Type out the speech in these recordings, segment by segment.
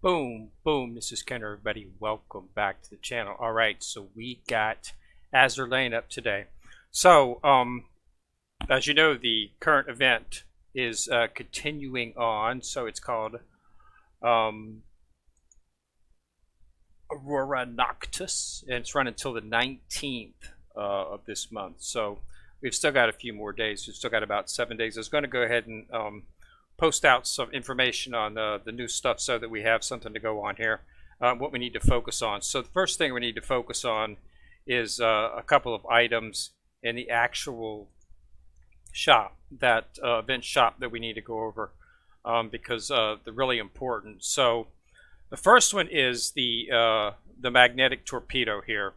Boom, boom. This is Ken, everybody. Welcome back to the channel. All right, so we got Azure laying up today. So, as you know, the current event is continuing on. So it's called Aurora Noctis, and it's run until the 19th of this month. So we've still got a few more days. We've still got about 7 days. I was going to go ahead and post out some information on the new stuff so that we have something to go on here, what we need to focus on. So the first thing we need to focus on is a couple of items in the actual shop, that event shop that we need to go over because they're really important. So the first one is the magnetic torpedo here.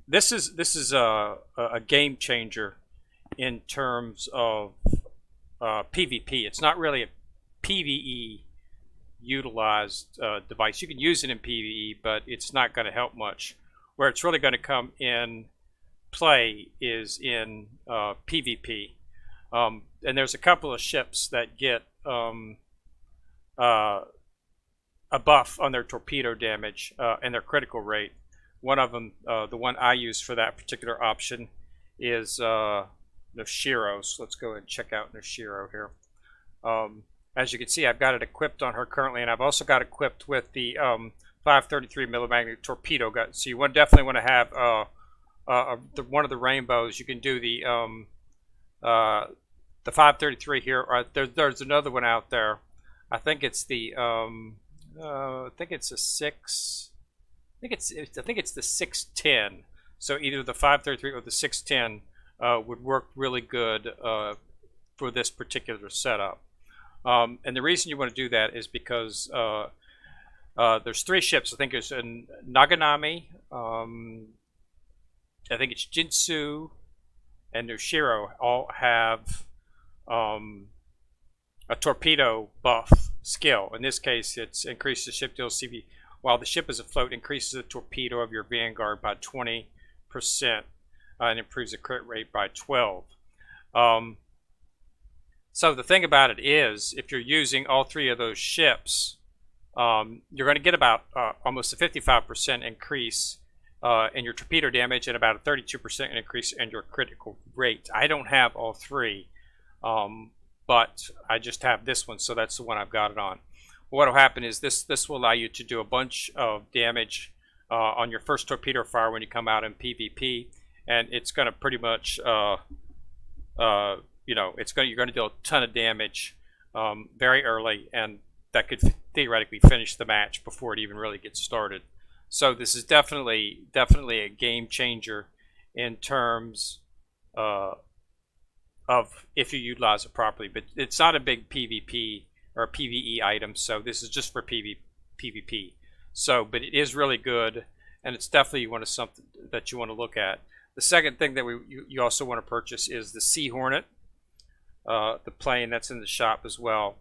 This is a game changer in terms of PvP. It's not really a PvE utilized device. You can use it in PvE, but it's not going to help much. Where it's really going to come in play is in PvP. And there's a couple of ships that get a buff on their torpedo damage and their critical rate. One of them, the one I use for that particular option, is Noshiro. So let's go and check out Noshiro here. As you can see, I've got it equipped on her currently, and I've also got it equipped with the 533 millimagnetic torpedo gun. So you definitely want to have one of the rainbows. You can do the 533 here. Or there's another one out there. I think it's the I think it's a 6. I think it's the 610. So either the 533 or the 610 would work really good for this particular setup. And the reason you want to do that is because there's 3 ships. I think there's Naganami, I think it's Jinsu, and Noshiro all have a torpedo buff skill. In this case, it's increases the ship deal CV. While the ship is afloat, increases the torpedo of your vanguard by 20%. And improves the crit rate by 12. So the thing about it is, if you're using all 3 of those ships, you're going to get about almost a 55% increase in your torpedo damage and about a 32% increase in your critical rate. I don't have all 3, but I just have this one, so that's the one I've got it on. What will happen is this will allow you to do a bunch of damage on your first torpedo fire when you come out in PvP. And it's going to pretty much, you're going to do a ton of damage very early, and that could theoretically finish the match before it even really gets started. So this is definitely a game changer in terms of if you utilize it properly. But it's not a big PvP or PvE item, so this is just for PvP. So, but it is really good, and it's definitely something that you want to look at. The second thing that you also want to purchase is the Sea Hornet, the plane that's in the shop as well,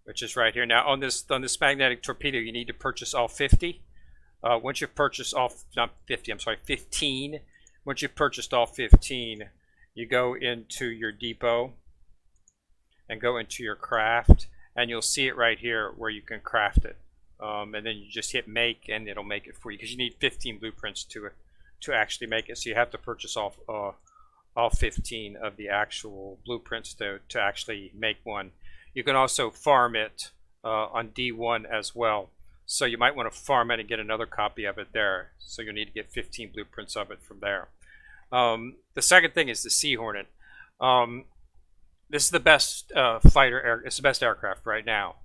which is right here. Now on this magnetic torpedo, you need to purchase all 50. Once you've purchased all, not 50, I'm sorry, 15. Once you've purchased all 15, you go into your depot and go into your craft, and you'll see it right here where you can craft it. And then you just hit make, and it'll make it for you, because you need 15 blueprints to actually make it. So you have to purchase all 15 of the actual blueprints to actually make one. You can also farm it on D1 as well. So you might want to farm it and get another copy of it there. So you'll need to get 15 blueprints of it from there. The second thing is the Sea Hornet. This is the best it's the best aircraft right now.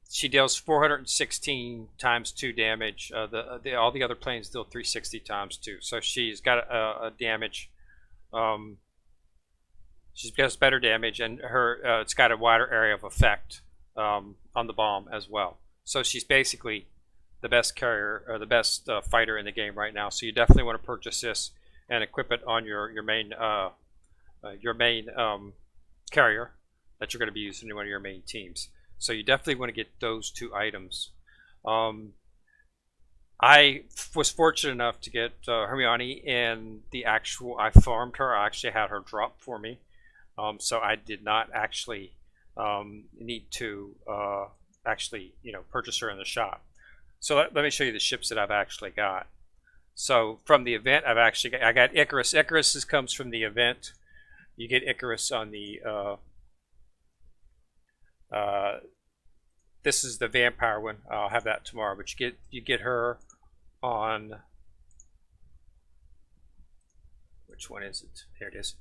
She deals 416 times 2 damage. All the other planes deal 360 times 2. So she's got a damage. She's got better damage, and it's got a wider area of effect on the bomb as well. So she's basically the best carrier, or the best fighter in the game right now. So you definitely want to purchase this and equip it on your main carrier that you're going to be using in one of your main teams. So you definitely want to get those 2 items. I was fortunate enough to get Hermione, and I farmed her. I actually had her drop for me. So I did not actually need to actually purchase her in the shop. So let me show you the ships that I've actually got. So from the event, I got Icarus. Icarus comes from the event. You get Icarus on the this is the vampire one. I'll have that tomorrow, but you get her on, which one is it? There it is.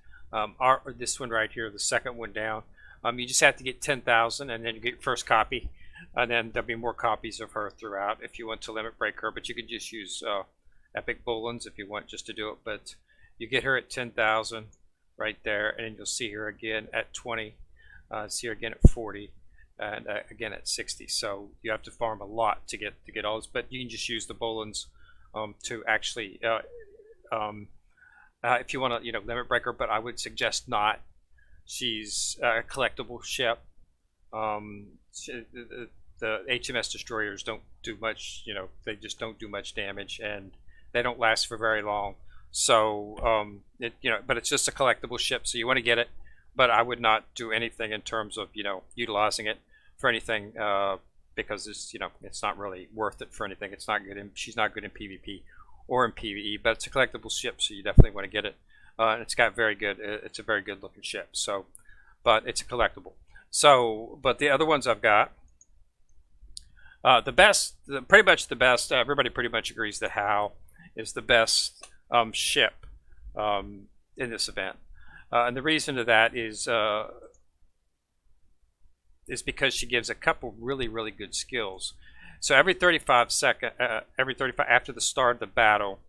This one right here, the second one down. You just have to get 10,000, and then you get your first copy, and then there'll be more copies of her throughout if you want to limit break her. But you can just use Epic Bullens if you want just to do it. But you get her at 10,000 right there, and then you'll see her again at 20. See her again at 40, and again at 60. So you have to farm a lot to get all this. But you can just use the Bullens to actually. If you want to, limit breaker, but I would suggest not. She's a collectible ship. The HMS destroyers don't do much. They just don't do much damage, and they don't last for very long. So, but it's just a collectible ship, so you want to get it. But I would not do anything in terms of utilizing it for anything because it's not really worth it for anything. It's not good. She's not good in PvP. Or in PvE, but it's a collectible ship, so you definitely want to get it. And it's got very good. It's a very good looking ship. So, but it's a collectible. So, but the other ones I've got, pretty much the best. Everybody pretty much agrees that Hal is the best ship in this event, and the reason to that is because she gives a couple really good skills. So every 35 after the start of the battle,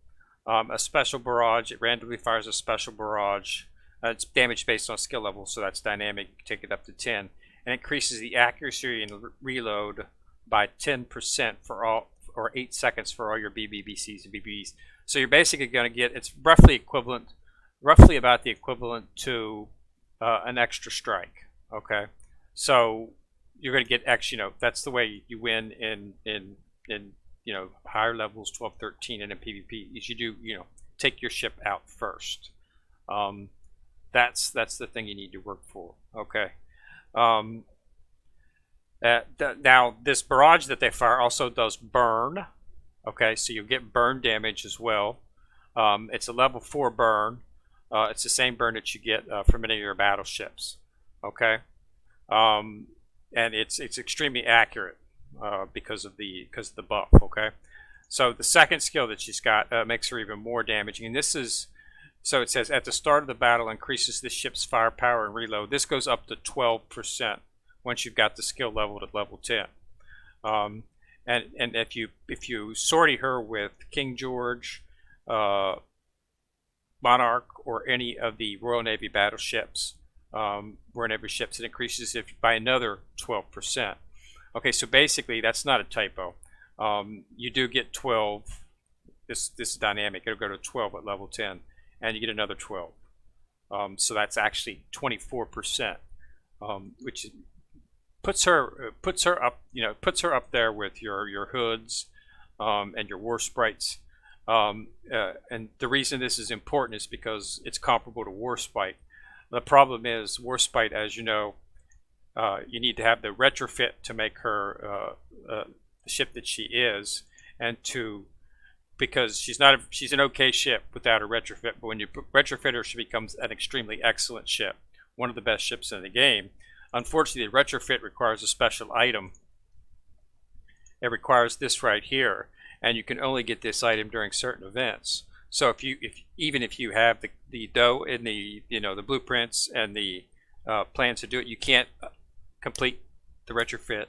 a special barrage, it randomly fires a special barrage. It's damage based on skill level, so that's dynamic. You take it up to 10, and increases the accuracy and reload by 10% for all, or 8 seconds for all your BBBCs and BBs. So you're basically going to get, it's roughly about the equivalent to an extra strike. Okay, so you're going to get X, that's the way you win in higher levels, 12, 13, and in PvP. Is you do, take your ship out first. That's the thing you need to work for. Okay. Now this barrage that they fire also does burn. Okay, so you get burn damage as well. It's a level 4 burn. It's the same burn that you get from any of your battleships. Okay. And it's extremely accurate because of the buff. Okay, so the second skill that she's got makes her even more damaging. And this is, so it says at the start of the battle increases the ship's firepower and reload. This goes up to 12% once you've got the skill leveled at level 10. And if you sortie her with King George, Monarch, or any of the Royal Navy battleships. Royal Navy ships, it increases it by another 12%. Okay, so basically that's not a typo. You do get 12. This is dynamic. It'll go to 12 at level 10, and you get another 12. So that's actually 24%, which puts her up there with your hoods and your war sprites. And the reason this is important is because it's comparable to Warspite. The problem is Warspite, as you know, you need to have the retrofit to make her the ship that she is, and because she's an okay ship without a retrofit, but when you retrofit her, she becomes an extremely excellent ship, one of the best ships in the game. Unfortunately, the retrofit requires a special item. It requires this right here, and you can only get this item during certain events. So even if you have the dough and the blueprints and the plans to do it, you can't complete the retrofit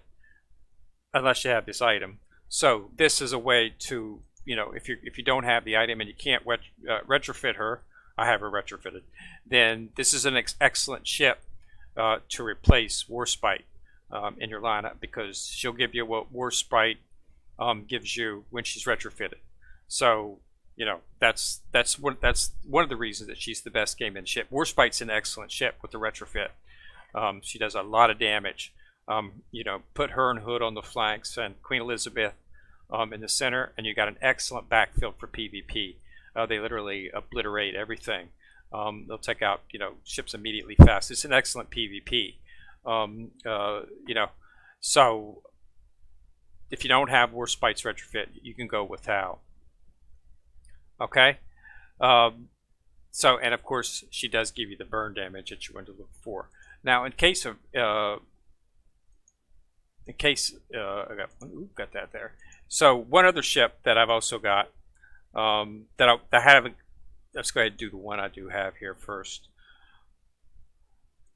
unless you have this item. So this is a way to, if you don't have the item and you can't retrofit her, I have her retrofitted, then this is an excellent ship to replace Warspite in your lineup, because she'll give you what Warspite gives you when she's retrofitted. So that's one of the reasons that she's the best game in ship. Warspite's an excellent ship with the retrofit. She does a lot of damage. Put her and Hood on the flanks and Queen Elizabeth in the center, and you got an excellent backfield for PvP. They literally obliterate everything. They'll take out, you know, ships immediately fast. It's an excellent PvP. You know, so if you don't have War Spites retrofit, you can go without. Okay. So, and of course, she does give you the burn damage that you want to look for. Now, in case of, I got that there. So, one other ship that I've also got, that I haven't. Let's go ahead and do the one I do have here first.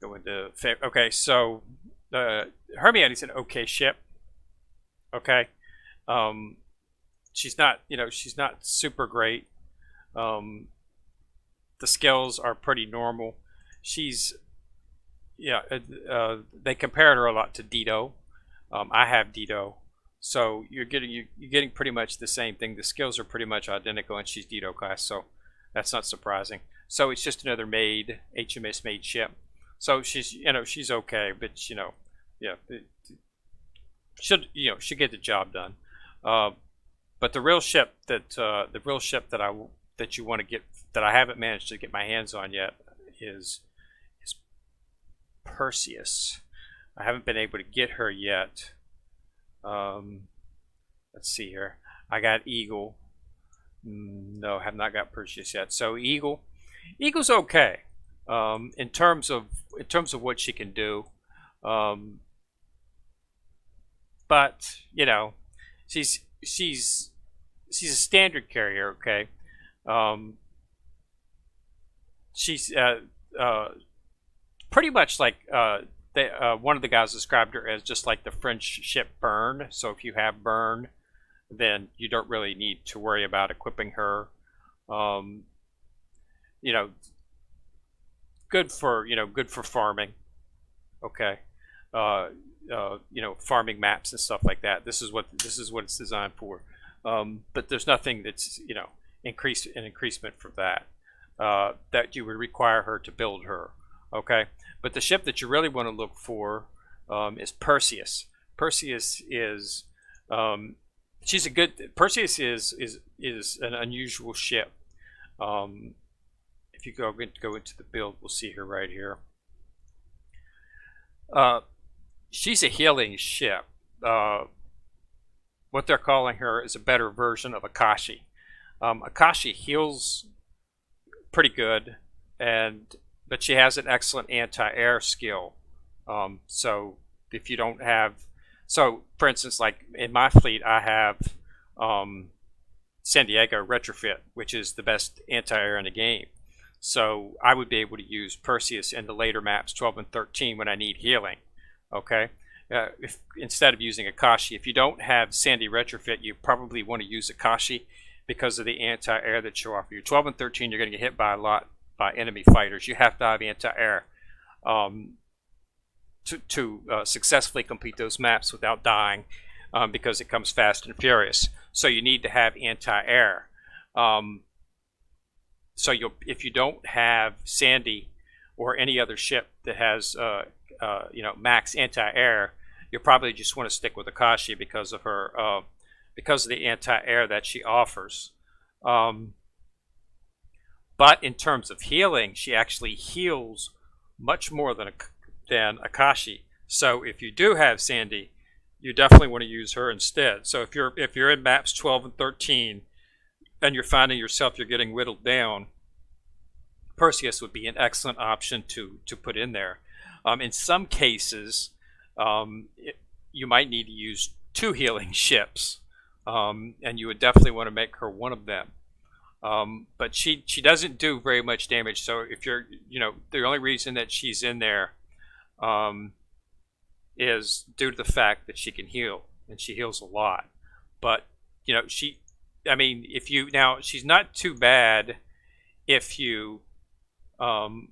Go into, okay. So, Hermione's an okay ship. Okay. She's not, you know, she's not super great. The skills are pretty normal. She's, yeah, they compared her a lot to Dido. I have Dido, so you're getting pretty much the same thing. The skills are pretty much identical, and she's Dido class, so that's not surprising. So it's just another made HMS made ship. So she's, you know, she's okay, but you know, yeah, should, you know, should get the job done. But the real ship that that you want to get, that I haven't managed to get my hands on yet, is Perseus. I haven't been able to get her yet. Let's see here. I got Eagle. No, have not got Perseus yet. So Eagle's okay. In terms of what she can do. But you know, she's a standard carrier. Okay. She's pretty much like one of the guys described her as just like the French ship Burn. So if you have Burn, then you don't really need to worry about equipping her. You know, good for farming. Okay. You know, farming maps and stuff like that. This is what it's designed for. But there's nothing that's, you know, increasement for that that you would require her to build her. Okay, but the ship that you really want to look for is Perseus. Perseus is Perseus is an unusual ship. If you go into the build, we'll see her right here. She's a healing ship. What they're calling her is a better version of Akashi. Akashi heals pretty good, but she has an excellent anti-air skill. So if you don't have, so for instance, like in my fleet, I have San Diego retrofit, which is the best anti-air in the game. So I would be able to use Perseus in the later maps 12 and 13 when I need healing. Okay. If instead of using Akashi, if you don't have Sandy retrofit, you probably want to use Akashi because of the anti-air that you offer. You 12 and 13, you're going to get hit by a lot by enemy fighters. You have to have anti-air to successfully complete those maps without dying, because it comes fast and furious. So you need to have anti-air. So if you don't have Sandy or any other ship that has you know, max anti-air, you probably just want to stick with Akashi because of her because of the anti-air that she offers. But in terms of healing, she actually heals much more than Akashi. So if you do have Sandy, you definitely want to use her instead. So if you're in maps 12 and 13 and you're finding yourself you're getting whittled down, Perseus would be an excellent option to put in there. In some cases, you might need to use 2 healing ships, and you would definitely want to make her one of them. But she doesn't do very much damage. So if you're, you know, the only reason that she's in there is due to the fact that she can heal, and she heals a lot. But you know, I mean, she's not too bad if you run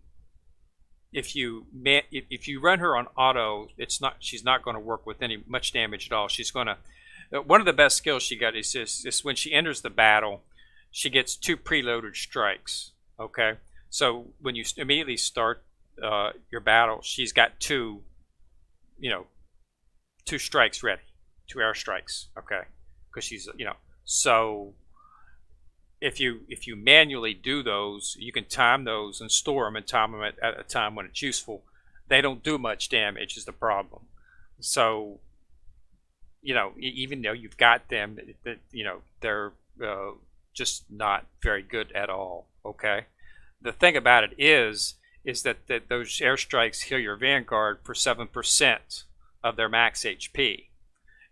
her on auto. She's not going to work with much damage at all. She's going to, one of the best skills she got is this: when she enters the battle, she gets 2 preloaded strikes. Okay, so when you immediately start your battle, she's got 2 strikes ready, 2 air strikes. Okay, because she's, you know, so if you manually do those, you can time those and store them and time them at a time when it's useful. They don't do much damage is the problem. So even though you've got them, they're just not very good at all. Okay, the thing about it is that those airstrikes heal your Vanguard for 7% of their max HP,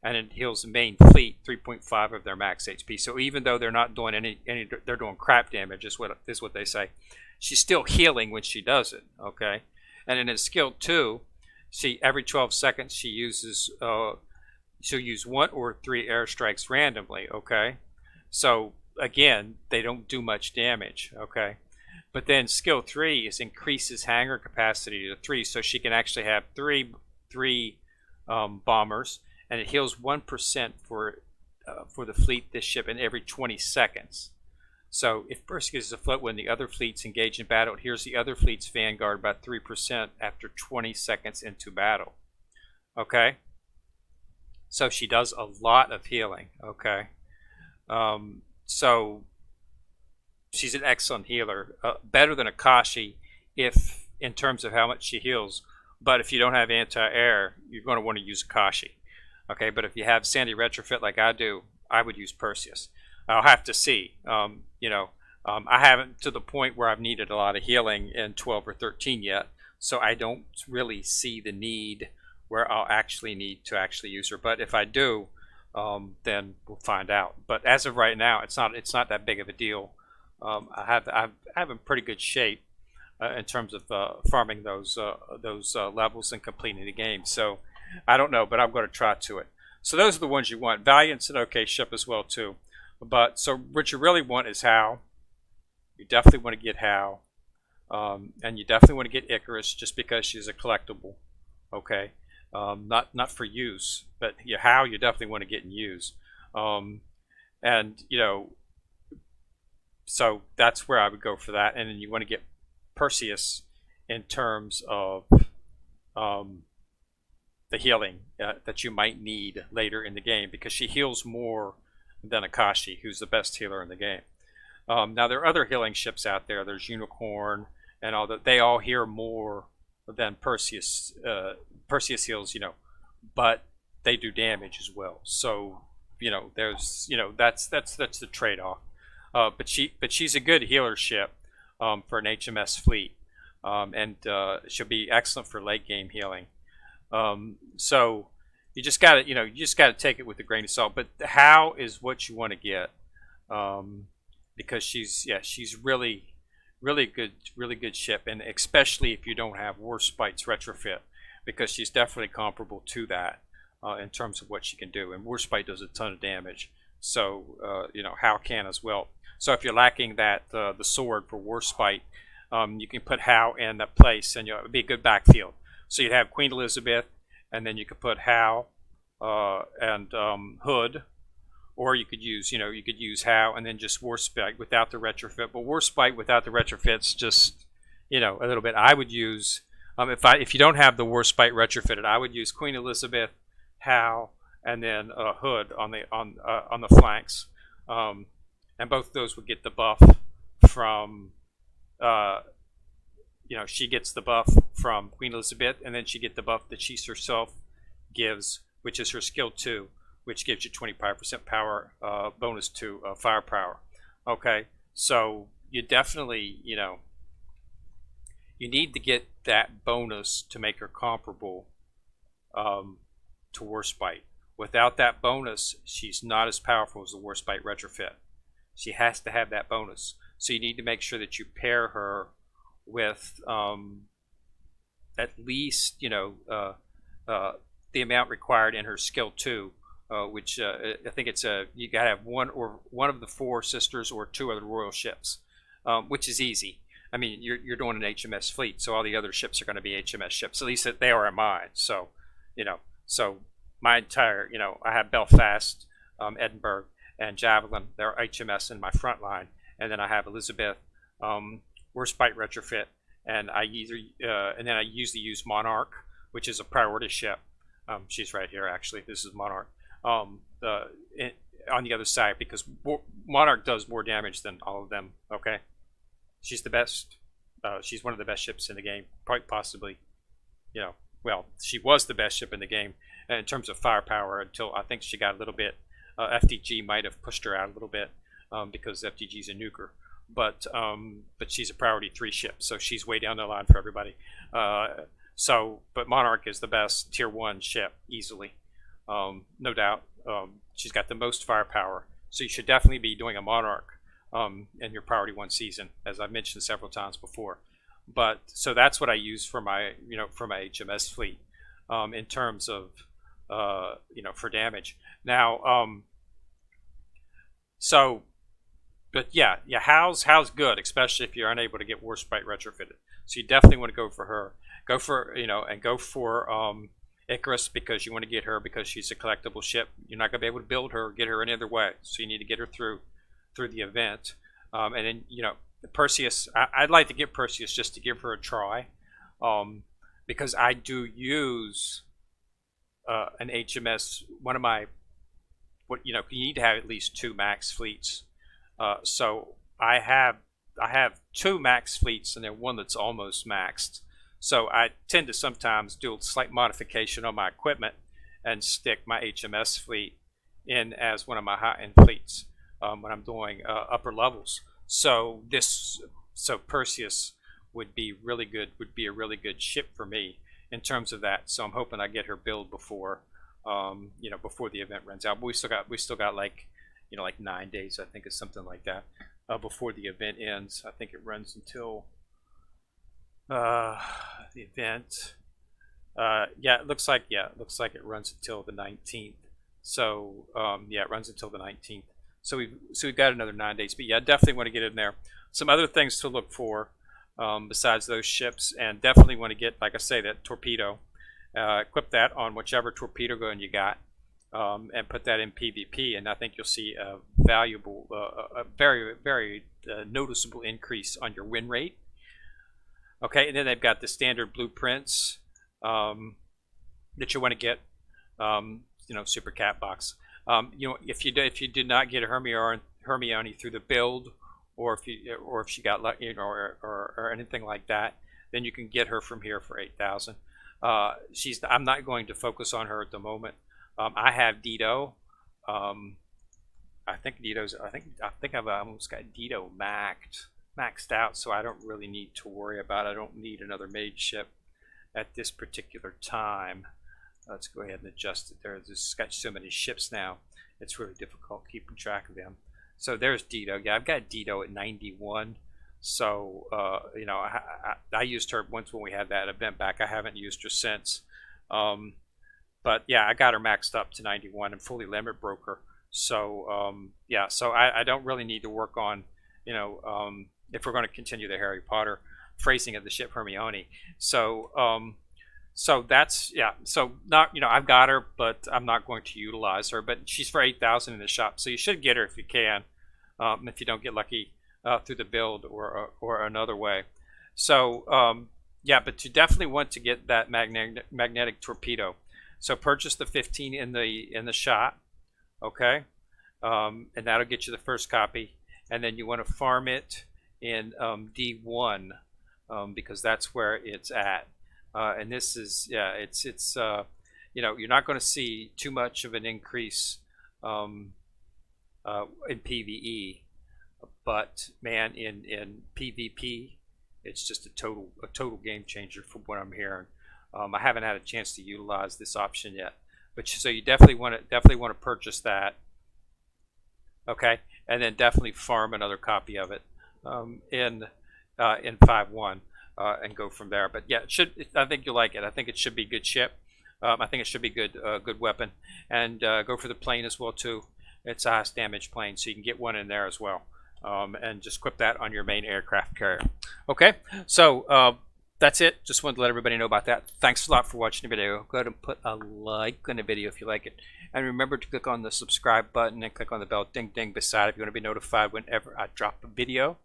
and it heals the main fleet 3.5 of their max HP. So even though they're not doing any they're doing crap damage, is what they say. She's still healing when she does it. Okay, and in his skill 2, every 12 seconds she'll use 1 or 3 airstrikes randomly. Okay, so again, they don't do much damage. Okay, but then skill 3 increases hangar capacity to 3, so she can actually have three bombers, and it heals 1% for the fleet this ship in every 20 seconds. So if Perseus is afloat when the other fleets engage in battle, it heals the other fleet's Vanguard by 3% after 20 seconds into battle. Okay, so she does a lot of healing. Okay, so she's an excellent healer, better than Akashi if in terms of how much she heals. But if you don't have anti-air, you're going to want to use Akashi. Okay, but if you have Sandy Retrofit like I do, I would use Perseus. I'll have to see. I haven't to the point where I've needed a lot of healing in 12 or 13 yet, so I don't really see the need where I'll actually need to actually use her. But if I do, then we'll find out. But as of right now, it's not that big of a deal. I have in pretty good shape in terms of farming those levels and completing the game. So I don't know, but I'm going to try to it. So those are the ones you want. Valiant's an okay ship as well too. But so what you really want is Hal. You definitely want to get Hal, and you definitely want to get Icarus just because she's a collectible. Okay, not for use, but Hal you definitely want to get and use. And so that's where I would go for that. And then you want to get Perseus in terms of the healing that you might need later in the game, because she heals more than Akashi, who's the best healer in the game. Now there are other healing ships out there. There's Unicorn and all that. They all heal more than Perseus. Perseus heals, but they do damage as well. So there's that's the trade-off. But she's a good healer ship for an HMS fleet, and she'll be excellent for late game healing. So you just gotta take it with a grain of salt. But Hal is what you want to get, because she's really good ship, and especially if you don't have Warspite's retrofit, because she's definitely comparable to that in terms of what she can do. And Warspite does a ton of damage, so Hal can as well. So if you're lacking that the sword for Warspite, you can put Hal in that place, and it'd be a good backfield. So you'd have Queen Elizabeth, and then you could put Hal and Hood, or you could use Hal and then just Warspite without the retrofit. But Warspite without the retrofit's just a little bit. I would use if you don't have the Warspite retrofitted, I would use Queen Elizabeth, Hal, and then Hood on the flanks, and both of those would get the buff from. She gets the buff from Queen Elizabeth, and then she gets the buff that she herself gives, which is her skill 2, which gives you 25% power bonus to firepower. Okay, so you definitely, you need to get that bonus to make her comparable to Warspite. Without that bonus, she's not as powerful as the Warspite retrofit. She has to have that bonus. So you need to make sure that you pair her with at least the amount required in her skill 2, which I think it's you gotta have one of the 4 sisters or 2 of the royal ships, which is easy. I mean, you're doing an HMS fleet, so all the other ships are going to be HMS ships. At least they are in mine. So so my entire I have Belfast, Edinburgh, and Javelin. They're HMS in my front line, and then I have Elizabeth. Warspite retrofit, and I usually use Monarch, which is a priority ship. She's right here actually. This is Monarch. on the other side, because Monarch does more damage than all of them. Okay, she's the best. She's one of the best ships in the game, quite possibly. You know, well, she was the best ship in the game in terms of firepower until I think she got a little bit. FTG might have pushed her out a little bit because FTG's a nuker. But she's a priority 3 ship, so she's way down the line for everybody. But Monarch is the best tier 1 ship easily, no doubt. She's got the most firepower, so you should definitely be doing a Monarch in your priority 1 season, as I've mentioned several times before. But so that's what I use for my HMS fleet in terms of for damage. Now, but yeah, Hal's good, especially if you're unable to get Warspite retrofitted. So you definitely want to go for her. Go for Icarus, because you want to get her because she's a collectible ship. You're not going to be able to build her or get her any other way. So you need to get her through the event. And then Perseus. I'd like to get Perseus just to give her a try, because I do use an HMS. One of my you need to have at least 2 max fleets. So I have 2 max fleets and then one that's almost maxed. So I tend to sometimes do a slight modification on my equipment and stick my HMS fleet in as one of my high-end fleets when I'm doing upper levels. So Perseus would be really good. Would be a really good ship for me in terms of that. So I'm hoping I get her build before before the event runs out. But we still got like 9 days, I think, is something like that, before the event ends. I think it runs until the event. It looks like it runs until the 19th. So it runs until the 19th. So we've got another 9 days. But yeah, definitely want to get in there. Some other things to look for besides those ships, and definitely want to get, like I say, that torpedo. Equip that on whichever torpedo gun you got. And put that in PvP, and I think you'll see a valuable, a very, very noticeable increase on your win rate. Okay, and then they've got the standard blueprints that you want to get, super cat box. If you did not get a Hermione through the build, or if she got or anything like that, then you can get her from here for 8,000. I'm not going to focus on her at the moment. I have Dido. I think I've almost got Dido maxed out, so I don't really need to worry about it. I don't need another mage ship at this particular time. Let's go ahead and adjust it. There's got so many ships now, it's really difficult keeping track of them. So there's Dido. Yeah, I've got Dido at 91. So I used her once when we had that event back. I haven't used her since. But yeah, I got her maxed up to 91 and fully limit broker. So so I don't really need to work on, if we're going to continue the Harry Potter phrasing of the ship Hermione. So that's So not I've got her, but I'm not going to utilize her. But she's for 8,000 in the shop, so you should get her if you can, if you don't get lucky through the build or another way. So but you definitely want to get that magnetic torpedo. So purchase the 15 in the shop, okay, and that'll get you the first copy. And then you want to farm it in D1 because that's where it's at. And this is you're not going to see too much of an increase in PvE, but man, in PvP, it's just a total game changer from what I'm hearing. I haven't had a chance to utilize this option yet, but so you definitely want to purchase that, okay, and then definitely farm another copy of it in 5.1 and go from there. But yeah, I think you'll like it. I think it should be a good ship. I think it should be good weapon, and go for the plane as well too. It's a highest damage plane, so you can get one in there as well, and just equip that on your main aircraft carrier. Okay, so. That's it. Just wanted to let everybody know about that. Thanks a lot for watching the video. Go ahead and put a like on the video if you like it. And remember to click on the subscribe button and click on the bell ding ding beside it if you want to be notified whenever I drop a video.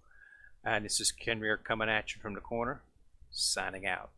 And this is Ken Rear coming at you from the corner, signing out.